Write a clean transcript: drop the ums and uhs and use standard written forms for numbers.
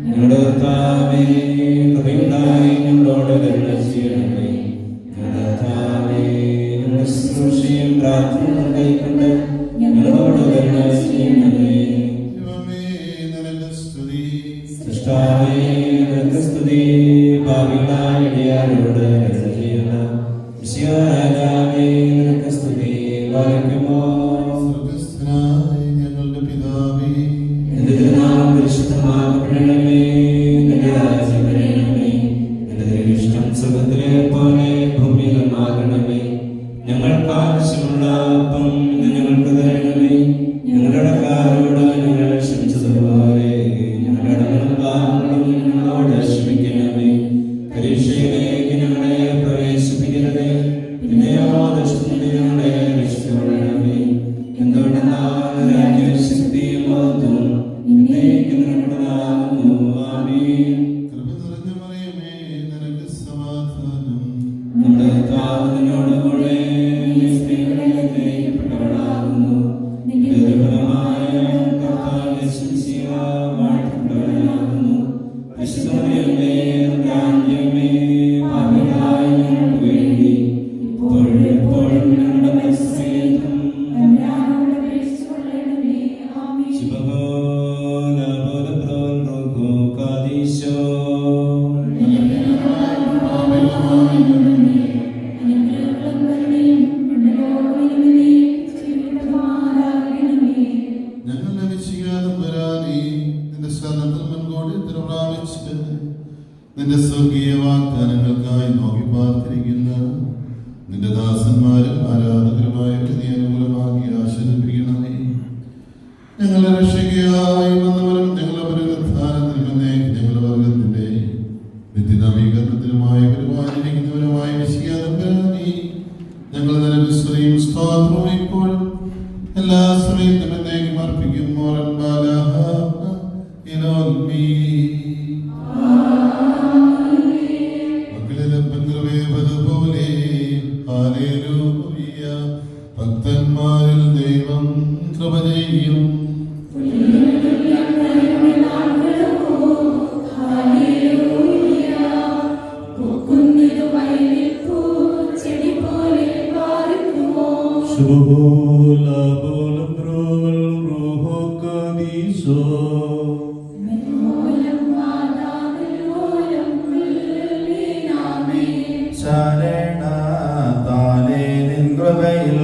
ഞങ്ങളുടെ കർത്താവേ, കൃപയുണ്ടാകണമേ. ഞങ്ങളുടെ പിതാവേ, ഇഷ്ടം സുഖത്തിലെ പോലെ ഭൂമിയിലുമാകണമേ. ഞങ്ങൾക്ക് ആവശ്യമുള്ള അപ്പം ഞങ്ങൾക്ക് തരണമേ. ഞങ്ങളുടെ കാരോട് ഞങ്ങൾ ക്ഷമിച്ചതുപോലെ ഞങ്ങളുടെ പാപങ്ങളും ഞങ്ങളോട് ക്ഷമിക്കണമേ. പരീക്ഷയിലേക്ക് ഞങ്ങളെ പ്രവേശിപ്പിക്കരുതേ, പിന്നെയോ ദുഷ്ടനിൽ ഞങ്ങളെ രക്ഷിച്ചുകൊള്ളണമേ. എന്തുകൊണ്ടെന്നാൽ ശക്തിയും മഹത്വവും എന്നേക്കും നിനക്കുള്ളതാകുന്നു. ആമേൻ. കൃപ നിറഞ്ഞ മറിയമേ, നിനക്ക് സമാധാനം. നമ്മുടെ കർത്താവ് നിന്നോടുകൂടെ സ്ത്രീകളിൽ അനുഗ്രഹിക്കപ്പെട്ടവളാകുന്നു. നിന്റെ ഫലമായ കർത്താവ് യേശുമിശിഹ വാഴ്ത്തപ്പെട്ടവനാകുന്നു. പരിശുദ്ധ മറിയമേ, രാജ്ഞിയമ്മേ, പാപികളായ ഞങ്ങൾക്ക് വേണ്ടി ഇപ്പോഴും എപ്പോഴും ഞങ്ങളുടെ മരണസമയത്തും തമ്പുരാനോട് അപേക്ഷിച്ചുകൊള്ളണമേ. ആമേൻ. ഞങ്ങളുടെ വിശികാതം വരാനേ, നിന്റെ ശരണത്തിൽ മുൻകൂടി പ്രാപിച്ച് നിന്റെ സ്വർഗീയ വാഗ്ദാനങ്ങൾക്കായി നോക്കി പാർത്തിരിക്കുന്ന നിന്റെ ദാസന്മാരും ആരാധകരുമായിട്ട് നീ അനുകൂലമാക്കി ആശ്വസിപ്പിക്കണമേ. ഞങ്ങളുടെ രക്ഷയ്ക്കായി വന്നവരും ഞങ്ങളുടെ പുനരുത്ഥാനത്തിനുമെന്നേ ഞങ്ങളുടെ വർഗത്തിന്റെ നിത്യനവീകരണത്തിനുമായി പരിപാലിക്കുന്നവരുമായ വിശികാതം വരാനേ, ഞങ്ങൾ നിനക്ക് സ്തുതിയും സ്തോത്രവും ഇപ്പോഴും എല്ലാ സമയത്തും എന്നേക്കും അർപ്പിക്കും. മോറൻ ബാലഹ ഇനോൽമീ മക്കളിലെ പങ്കുവേവതുപോലെ ഹല്ലേലൂയ. ഭക്തന്മാരിൽ ദൈവം കൃപ ചെയ്യും. ശരണ താലേ നിൻ കൃപയിൽ